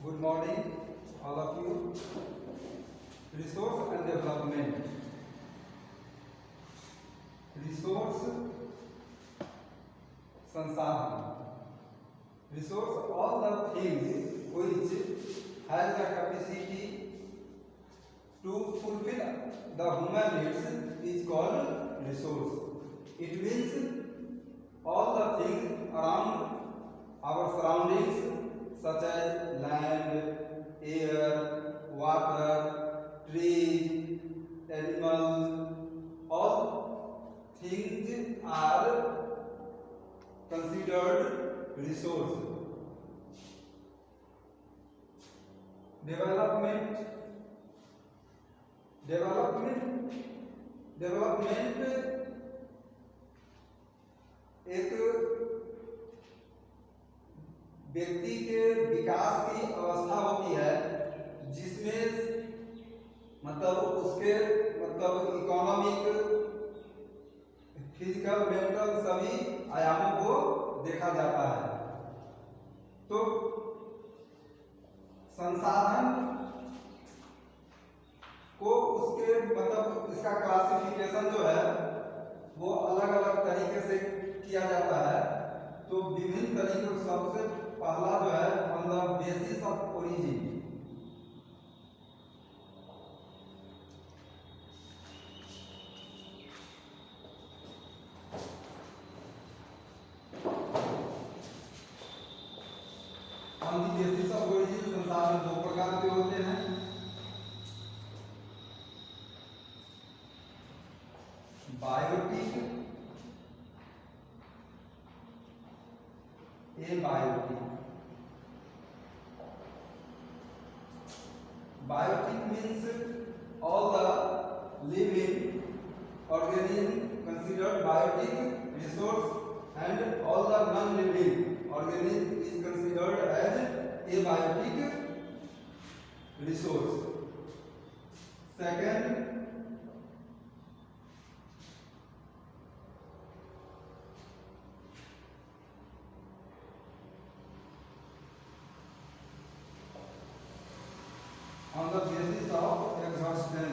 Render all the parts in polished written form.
Good morning, all of you. Resource and development. Resource, संसाधन. Resource, all the things which has the capacity to fulfill the human needs is called resource. It means all the things around our surroundings such as land, air, water, trees, animals, all things are considered resource. Development एक व्यक्ति के विकास की अवस्था होती है जिसमें मतलब उसके मतलब इकोनॉमिक, फिजिकल, मेंटल सभी आयामों को देखा जाता है। तो संसाधन को उसके मतलब इसका क्लासिफिकेशन जो है वो अलग अलग तरीके से किया जाता है। तो विभिन्न तरीकों, सबसे पहला जो है on the basis of origin. On the basis of origin संसाधन दो प्रकार के होते हैं। Biotic, abiotic. Biotic means all the living organism considered biotic resource and all the non-living organism is considered as abiotic resource. Second, on the basis of exhaustion.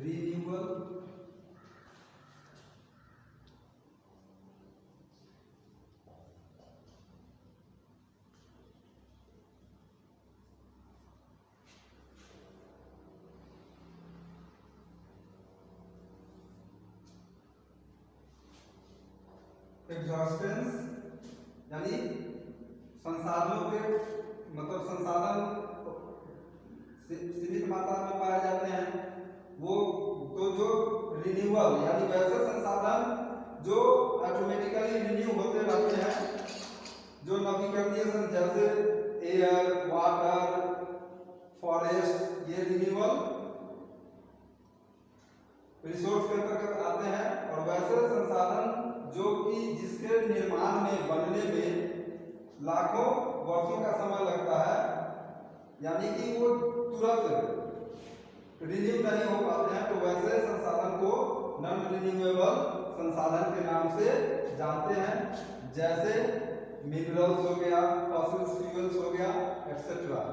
Renewal, एग्जॉस्टेंस यानी संसाधनों के मतलब संसाधन सीमित मात्रा में पाए जाते हैं वो। तो जो रिन्यूअल यानी वैसे संसाधन जो ऑटोमेटिकली रिन्यू होते रहते हैं, जो नवीकरणीय जैसे एयर, वाटर, फॉरेस्ट, ये रिन्यूअल रिसोर्स के अंतर्गत आते हैं। और वैसे संसाधन जो कि जिसके निर्माण में, बनने में लाखों वर्षों का समय लगता है, यानी कि वो तुरंत रिन्यू नहीं हो पाते हैं, तो वैसे संसाधन को नॉन रिन्यूएबल संसाधन के नाम से जानते हैं, जैसे मिनरल्स हो गया, फॉसिल फ्यूल्स हो गया, etcetera.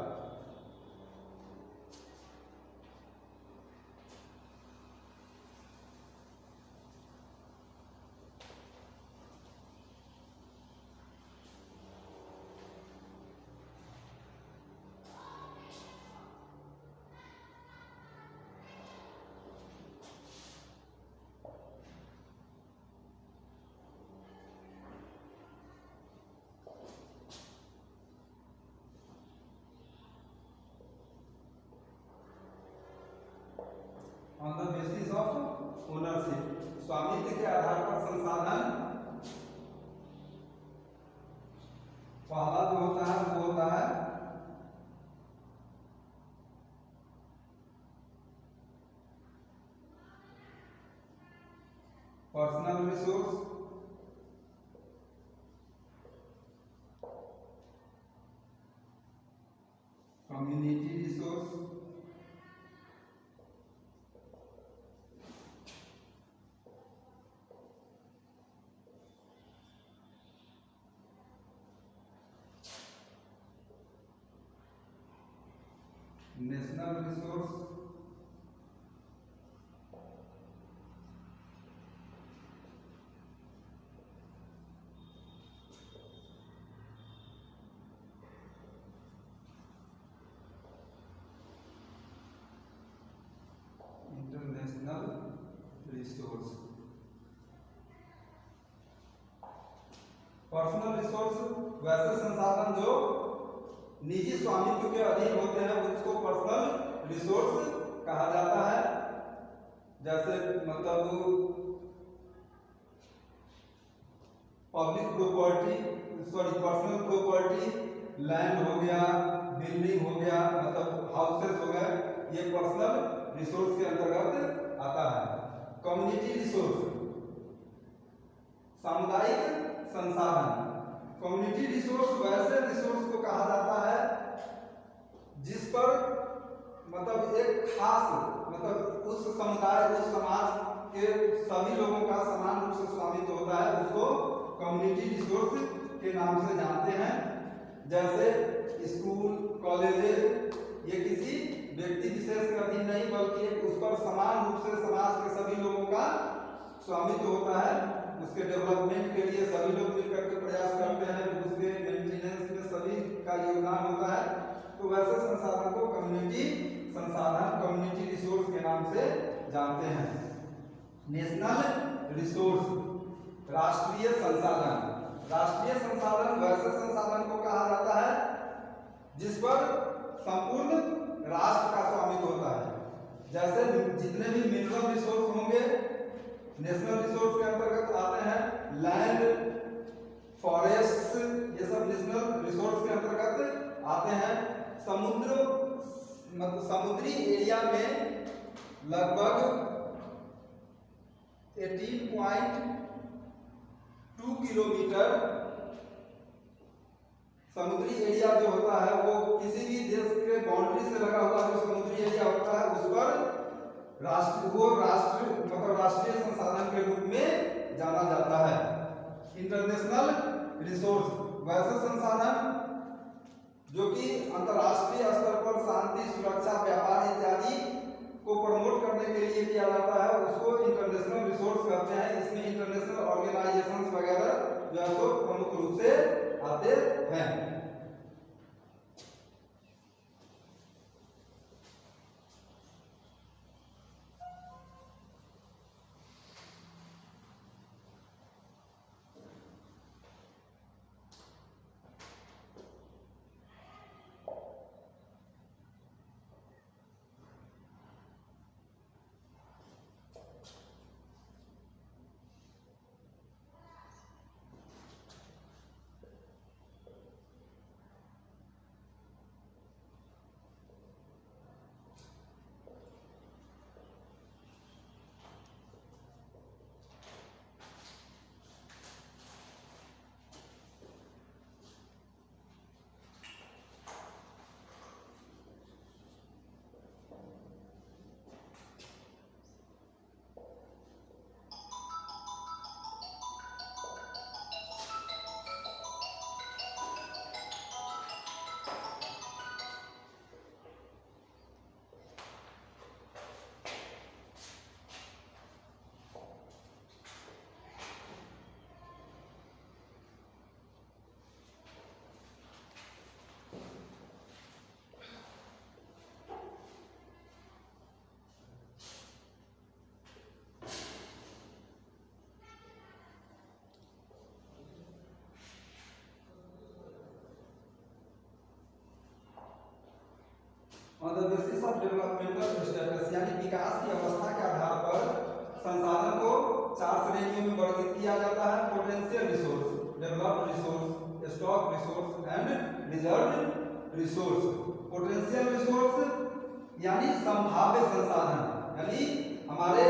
On the basis of ownership, स्वामित्व के आधार पर संसाधन पहला जो होता है वो होता है personal resource, community resource, national resource, international resource. Personal resource वैसे संसाधन जो निजी स्वामित्व के अधीन होते हैं उसको पर्सनल रिसोर्स कहा जाता है। जैसे मतलब public property, sorry personal property, land हो गया, बिल्डिंग हो गया, मतलब हाउसेस हो गए, ये पर्सनल रिसोर्स के अंतर्गत आता है। कम्युनिटी रिसोर्स, सामुदायिक संसाधन। कम्युनिटी रिसोर्स वैसे रिसोर्स को कहा जाता है जिस पर मतलब एक खास मतलब उस समुदाय, उस समाज के सभी लोगों का समान रूप से स्वामित्व होता है, उसको कम्युनिटी रिसोर्स के नाम से जानते हैं। जैसे स्कूल, कॉलेजेस, ये किसी व्यक्ति विशेष के अधीन नहीं बल्कि उस पर समान रूप से समाज के सभी लोगों का स्वामित्व होता है। उसके डेवलपमेंट के लिए सभी लोग मिलकर के प्रयास करते हैं, उसके मेंटेनेंस में सभी का योगदान होता है। तो वैसे संसाधन को कम्युनिटी संसाधन, कम्युनिटी रिसोर्स के नाम से जानते हैं। नेशनल रिसोर्स, राष्ट्रीय संसाधन। राष्ट्रीय संसाधन वैसे संसाधन को कहा जाता है जिस पर संपूर्ण राष्ट्र का स्वामित्व होता है। जैसे जितने भी मिनरल रिसोर्स होंगे नेशनल रिसोर्स के अंतर्गत आते हैं। लैंड, फॉरेस्ट, ये सब नेशनल रिसोर्स के अंतर्गत आते हैं। समुद्र, मतलब समुद्री एरिया में लगभग 18.2 किलोमीटर समुद्री एरिया जो होता है वो किसी भी देश के बाउंड्री से लगा हुआ जो समुद्री एरिया होता है उस पर राष्ट्रीय संसाधन के रूप में जाना जाता है। इंटरनेशनल रिसोर्स वैसे संसाधन जो कि अंतर्राष्ट्रीय स्तर पर शांति, सुरक्षा, व्यापार इत्यादि को प्रमोट करने के लिए किया जाता है, उसको इंटरनेशनल रिसोर्स कहते हैं। इसमें इंटरनेशनल ऑर्गेनाइजेशंस वगैरह जो है तो प्रमुख रूप से आते हैं। On the basis of developmental status, यानी विकास की अवस्था के आधार पर संसाधन को 4 श्रेणियों में वर्गीकृत किया जाता है। Potential resource, developed resource, stock resource and reserve resource. Potential resource यानी संभाव्य संसाधन, यानी हमारे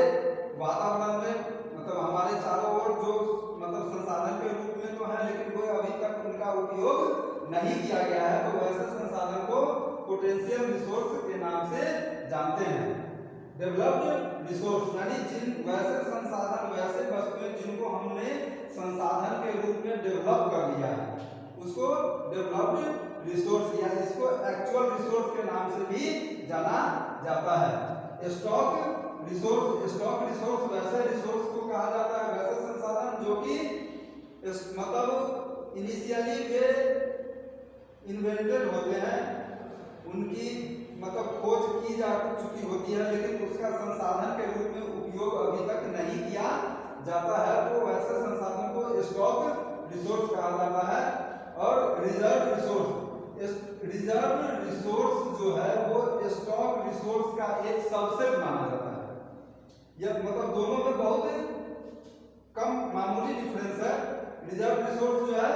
वातावरण में मतलब हमारे चारों ओर जो मतलब संसाधन के रूप में तो है, लेकिन वो अभी तक उनका उपयोग नहीं किया गया है, तो वैसे संसाधन को पोटेंशियल रिसोर्स के नाम से जानते हैं। डेवलप्ड रिसोर्स यानी जिन वैसे संसाधन, वैसे वस्तुएं जिनको हमने संसाधन के रूप में डेवलप कर लिया है, उसको डेवलप्ड रिसोर्स या इसको एक्चुअल रिसोर्स के नाम से भी जाना जाता है। स्टॉक रिसोर्स वैसे रिसोर्स को कहा जाता है, वैसे संसाधन जो कि मतलब इनिशियली वे इन्वेंटेड होते हैं, उनकी मतलब खोज की जा चुकी होती है, लेकिन उसका संसाधन के रूप में उपयोग अभी तक नहीं किया जाता है, तो वैसे संसाधन को स्टॉक रिसोर्स कहा जाता है। और रिजर्व रिसोर्स जो है वो स्टॉक रिसोर्स का एक सबसेट माना जाता है। यह मतलब दोनों में बहुत कम मामूली डिफरेंस है। रिजर्व रिसोर्स जो है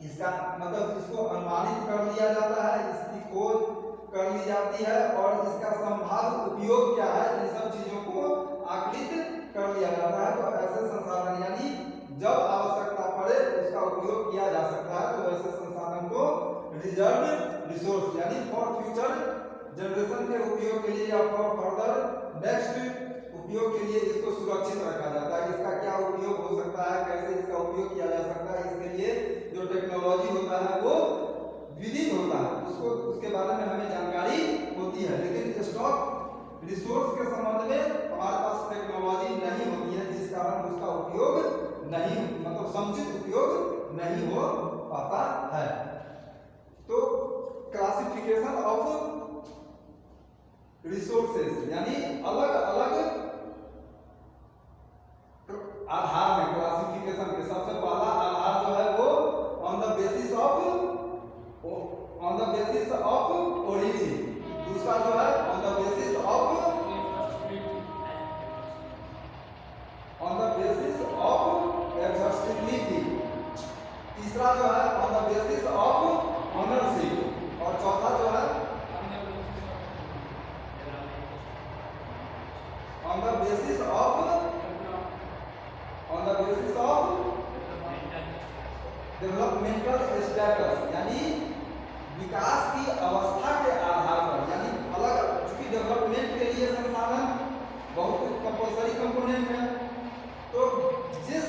इसका मतलब इसको अनुमानित कर लिया जाता है, इसकी खोज कर ली जाती है और इसका संभाव्य उपयोग क्या है, इन सब चीजों को आकलित कर लिया जाता है। तो ऐसे संसाधन यानी जब आवश्यकता पड़े उसका उपयोग किया जा सकता है, तो वैसे संसाधन को रिजर्व रिसोर्स यानी फॉर फ्यूचर जनरेशन के उपयोग के लिए या फॉर फर्दर नेक्स्ट उपयोग के लिए इसको सुरक्षित रखा जाता है। इसका क्या उपयोग हो सकता है, कैसे इसका उपयोग किया जा सकता है, इसके लिए जो टेक्नोलॉजी होता है वो विदित होता है, उसको उसके बारे में हमें जानकारी होती है। लेकिन स्टॉक रिसोर्स के संबंध में हमारे पास टेक्नोलॉजी नहीं होती है, जिस कारण उसका उपयोग नहीं मतलब समुचित उपयोग नहीं हो पाता है। तो क्लासिफिकेशन ऑफ रिसोर्सेज यानी अलग अलग आधार में क्लासिफिकेशन के सबसे पहला आधार जो है वो on the basis of origin, दूसरा जो है on the basis of exhaustibility, तीसरा जो है on the basis of ownership और चौथा जो है on the basis of developmental status यानी विकास की अवस्था के आधार पर। यानी अलग चूंकि डेवलपमेंट के लिए संसाधन बहुत कंपल्सरी कंपोनेंट है, तो जिस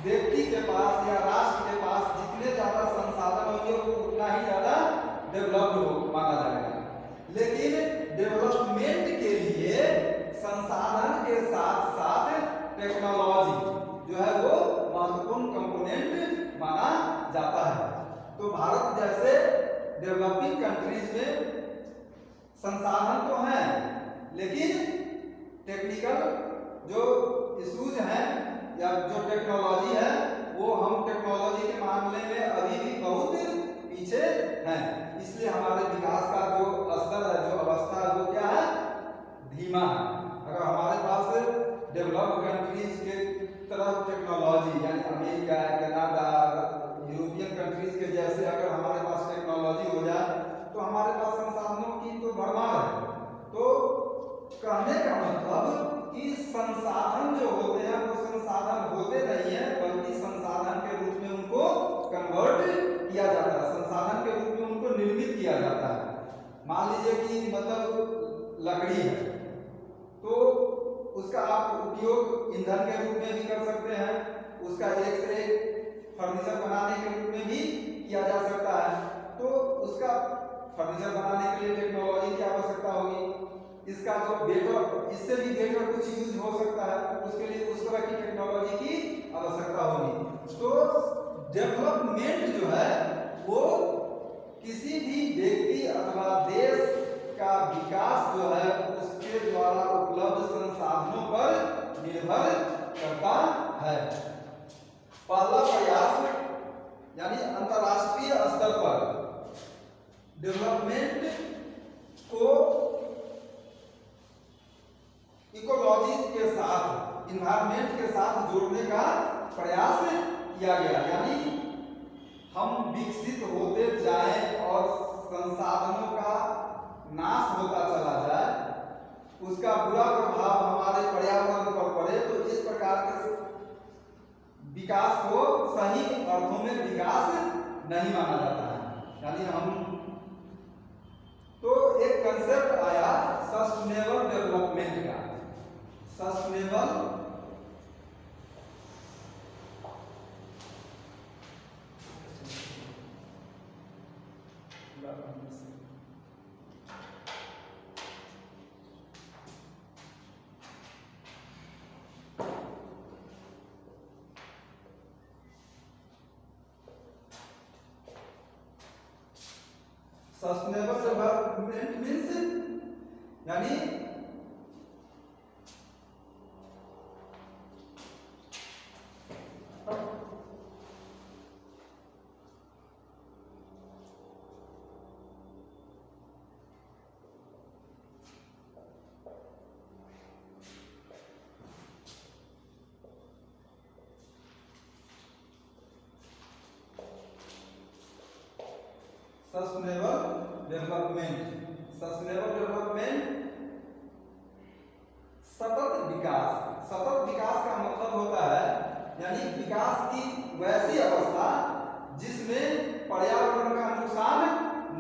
व्यक्ति के पास या राष्ट्र के पास जितने ज्यादा संसाधन होंगे वो उतना ही ज्यादा डेवलप्ड माना जाएगा। लेकिन डेवलपमेंट के लिए संसाधन के साथ साथ टेक्नोलॉजी जो है वो महत्वपूर्ण कंपोनेंट माना जाता है। तो भारत जैसे डेवलपिंग कंट्रीज में संसाधन तो हैं, लेकिन टेक्निकल जो इश्यूज हैं या जो टेक्नोलॉजी है वो हम टेक्नोलॉजी के मामले में अभी भी बहुत पीछे हैं। इसलिए हमारे विकास का जो स्तर है, जो अवस्था है वो क्या है, धीमा है। अगर हमारे पास डेवलप्ड कंट्रीज के तरह टेक्नोलॉजी यानी अमेरिका, कनाडा, यूरोपियन कंट्रीज के जैसे अगर हमारे पास टेक्नोलॉजी हो जाए तो हमारे पास संसाधनों की तो भरमार है। तो कहने का मतलब कि संसाधन जो होते हैं वो संसाधन होते नहीं है, बल्कि संसाधन के रूप में उनको कन्वर्ट किया जाता है, संसाधन के रूप में उनको निर्मित किया जाता है। मान लीजिए कि मतलब लकड़ी है तो उसका आप उपयोग ईंधन के रूप में भी कर सकते हैं, उसका एक से एक फर्नीचर बनाने के रूप में भी किया जा सकता है। तो उसका फर्नीचर बनाने के लिए टेक्नोलॉजी की आवश्यकता होगी, इसका जो बेटर, इससे भी बेटर कुछ यूज हो सकता है, उसके लिए उस तरह की टेक्नोलॉजी की आवश्यकता होगी। तो डेवलपमेंट जो है वो किसी भी व्यक्ति अथवा देश का विकास जो है उसके द्वारा उपलब्ध संसाधनों पर निर्भर करता है। पहला प्रयास यानी अंतरराष्ट्रीय स्तर पर डेवलपमेंट को इकोलॉजी के साथ, इन्वायरमेंट के साथ जोड़ने का प्रयास किया गया। यानी हम विकसित होते जाएं और संसाधनों का नाश होता चला जाए, उसका बुरा प्रभाव हमारे पर्यावरण पर पड़े, तो इस विकास नहीं माना जाता है। यानी हम तो एक कंसेप्ट आया सस्टेनेबल डेवलपमेंट का। सस्टेनेबल सस्टेनेबल डेवलपमेंट मीन्स यानी सस्टेनेबल डेवलपमेंट सतत विकास। सतत विकास का मतलब होता है यानी विकास की वैसी अवस्था जिसमें पर्यावरण का नुकसान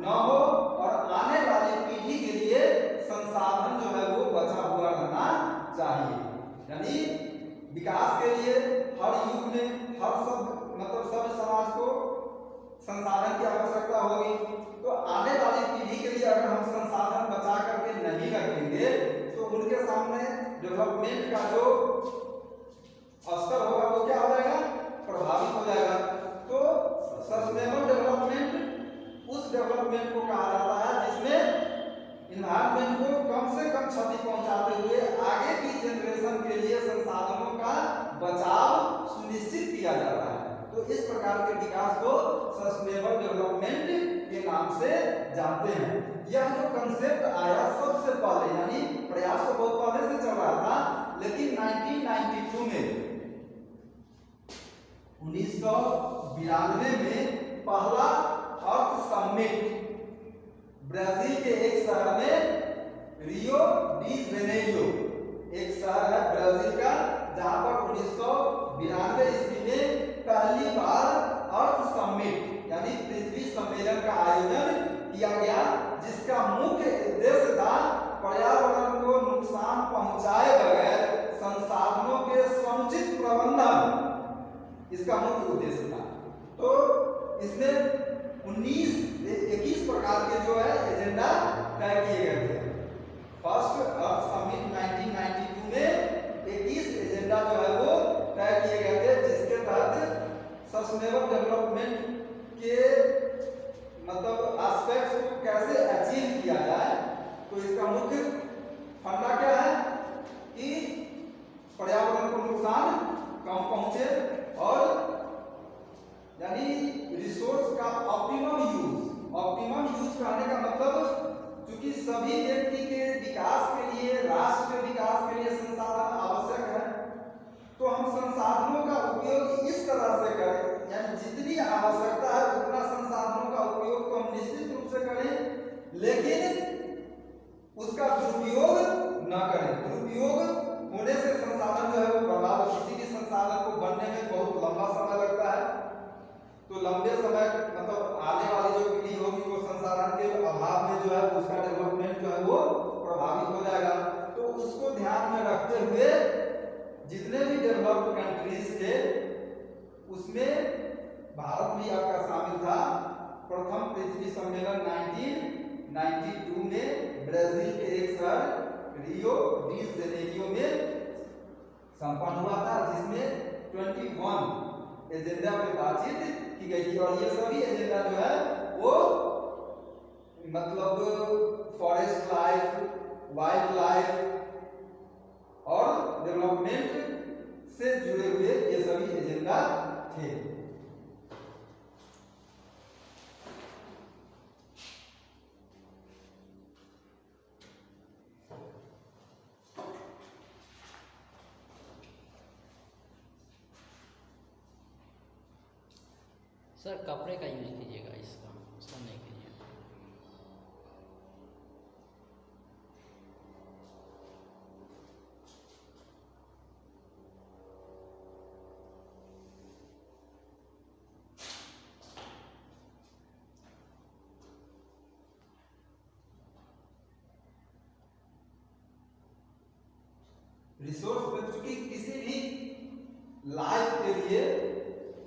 न हो और आने वाली पीढ़ी के लिए संसाधन जो है वो बचा हुआ रहना चाहिए। यानी विकास के लिए हर युग में हर सब समाज को संसाधन की आवश्यकता होगी। तो आने वाली पीढ़ी के लिए अगर हम संसाधन बचा करके नहीं रखेंगे तो उनके सामने डेवलपमेंट का जो स्तर होगा वो क्या हो जाएगा, प्रभावित हो जाएगा। तो सस्टेनेबल डेवलपमेंट उस डेवलपमेंट को कहा जाता है जिसमें इन्वायरमेंट को कम से कम क्षति पहुंचाते हुए आगे की जनरेशन के लिए संसाधनों का बचाव सुनिश्चित किया जाता है। तो इस प्रकार के विकास को सस्टेनेबल डेवलपमेंट के नाम से जानते हैं। यह जो कंसेप्ट आया सबसे पहले यानी प्रयास तो बहुत पहले से चल रहा था, लेकिन 1992 में 1992 में पहला अर्थ समिट ब्राजील के एक शहर में रियो डी जेनेरियो, एक शहर है ब्राजील का, जहां पर 1992 ईस्वी में पहली बार अर्थ समिट यानी पृथ्वी सम्मेलन का आयोजन किया गया, जिसका मुख्य उद्देश्य था पर्यावरण को नुकसान पहुंचाए बगैर संसाधनों के समुचित प्रबंधन, इसका मुख्य उद्देश्य था। तो इसमें 21 प्रकार के जो है एजेंडा तय किए गए थे। फर्स्ट अर्थ समिट 1992 में 21 एजेंडा जो है वो तय किए गए थे, जिसके तहत सस्टेनेबल डेवलपमेंट के मतलब एस्पेक्ट्स को कैसे अचीव किया जाए। तो इसका मुख्य फंडा क्या है कि पर्यावरण को नुकसान कम पहुंचे और यानी रिसोर्स का ऑप्टिमम यूज करने का मतलब क्योंकि सभी व्यक्ति के विकास के लिए, राष्ट्र के विकास के लिए संसाधन आवश्यक है, तो हम संसाधनों का उपयोग इस तरह से करें यानी जितनी आवश्यकता है उतना संसाधनों का उपयोग तो हम निश्चित रूप से करें, लेकिन उसका दुरुपयोग न करें। दुरुपयोग होने से संसाधन जो है वो बर्बाद, किसी भी संसाधन को बनने में बहुत लंबा समय लगता है, तो लंबे समय मतलब आने वाली जो पीढ़ी होगी वो संसाधन के अभाव में जो है उसका डेवलपमेंट जो है वो प्रभावित हो जाएगा। तो उसको ध्यान में रखते हुए जितने भी डेवलप्ड कंट्रीज थे उसमें भारत भी आपका शामिल था। प्रथम पृथ्वी सम्मेलन 1992 में ब्राजील के एक शहर रियो डी जेनेरियो में संपन्न हुआ था, जिसमें 21 एजेंडा पे बातचीत की गई थी। और ये सभी एजेंडा जो है वो मतलब फॉरेस्ट लाइफ, वाइल्ड लाइफ और डेवलपमेंट से जुड़े हुए ये सभी एजेंडा थे। सर कपड़े का यूज कीजिएगा, इसका नहीं कीजिए। रिसोर्स में, चूंकि किसी भी लाइफ के लिए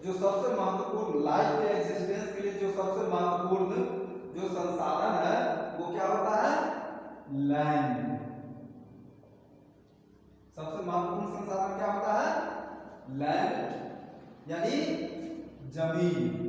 जो सबसे महत्वपूर्ण, लाइफ के एग्जिस्टेंस के लिए जो सबसे महत्वपूर्ण जो संसाधन है वो क्या होता है? लैंड। सबसे महत्वपूर्ण संसाधन क्या होता है? लैंड, यानी जमीन।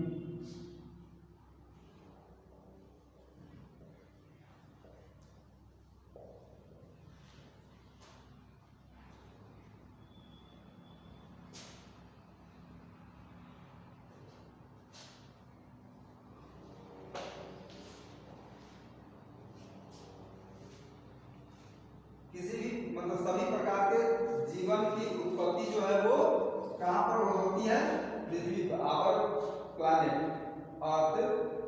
किसी भी मतलब सभी प्रकार के जीवन की उत्पत्ति जो है वो कहां पर होती है? पृथ्वी पर, our planet earth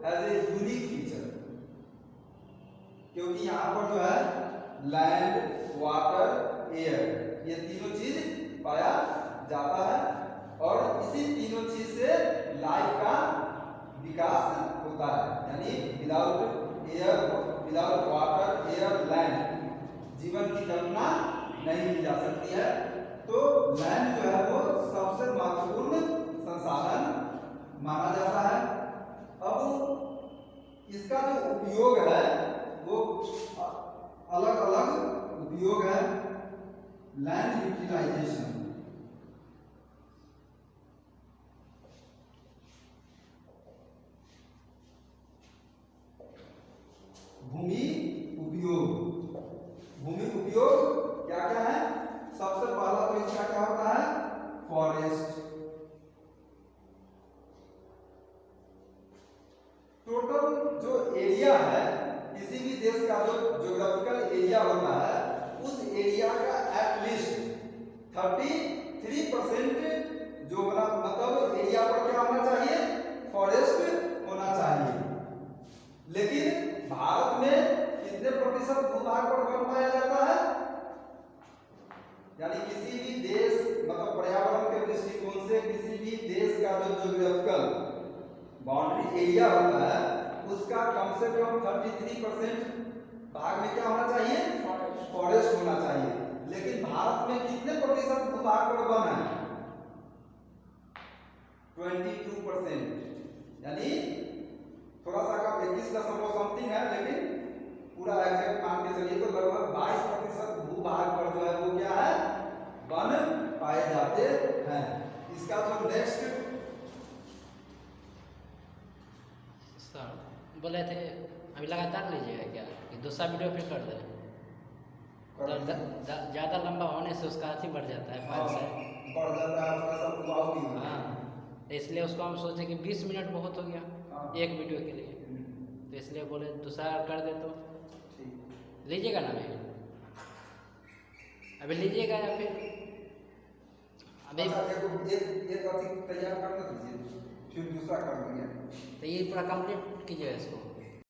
as a unique feature, क्योंकि यहाँ पर जो है लैंड, वाटर, एयर, ये तीनों चीज पाया जाता है और इसी तीनों चीज से लाइफ का विकास होता है। यानी without air, without water, air, land जीवन की कल्पना नहीं की जा सकती है। तो लैंड जो है वो सबसे महत्वपूर्ण संसाधन माना जाता है। अब इसका जो उपयोग है वो अलग अलग उपयोग है। लैंड यूटिलाइजेशन, भूमि उपयोग। भूमि उपयोग क्या क्या है? सबसे पहला तो इसका क्या होता है? फॉरेस्ट। टोटल जो एरिया है, किसी भी देश का जो ज्योग्राफिकल एरिया होता है, उस एरिया का एटलीस्ट 33% जो मतलब एरिया पर क्या होना चाहिए? फॉरेस्ट होना चाहिए। लेकिन भारत में कितने प्रतिशत भूभाग पर वन पाया जाता है? यानी किसी भी देश मतलब पर्यावरण के दृष्टिकोण से किसी भी देश का जो ज्योग्राफिकल बाउंड्री एरिया होता है उसका कम से कम 33% भाग में क्या होना चाहिए? फॉरेस्ट होना चाहिए। लेकिन भारत में कितने प्रतिशत भूभाग पर वन है? 22%। यानी थोड़ा सा का 21.something है, लेकिन पूरा एग्जैक्ट मान के चलिए तो लगभग 22% भूभाग पर जो है वो क्या है? वन पाए जाते हैं। इसका जो नेक्स्ट सर बोले थे अभी लगातार लीजिएगा क्या कि दूसरा वीडियो फिर कर दें? ज़्यादा लंबा होने से उसका अथी बढ़ जाता है, फाइल से बढ़ जाता है, थोड़ा सा दबाव भी होता है। हाँ, तो इसलिए उसको हम सोचे कि 20 मिनट बहुत हो गया एक वीडियो के लिए, तो इसलिए बोले दूसरा कर दे। तो लीजिएगा ना अभी लीजिएगा या फिर अभी? एक तैयार कर दीजिए, फिर दूसरा कर देंगे। तो ये पूरा कंप्लीट कीजिएगा इसको।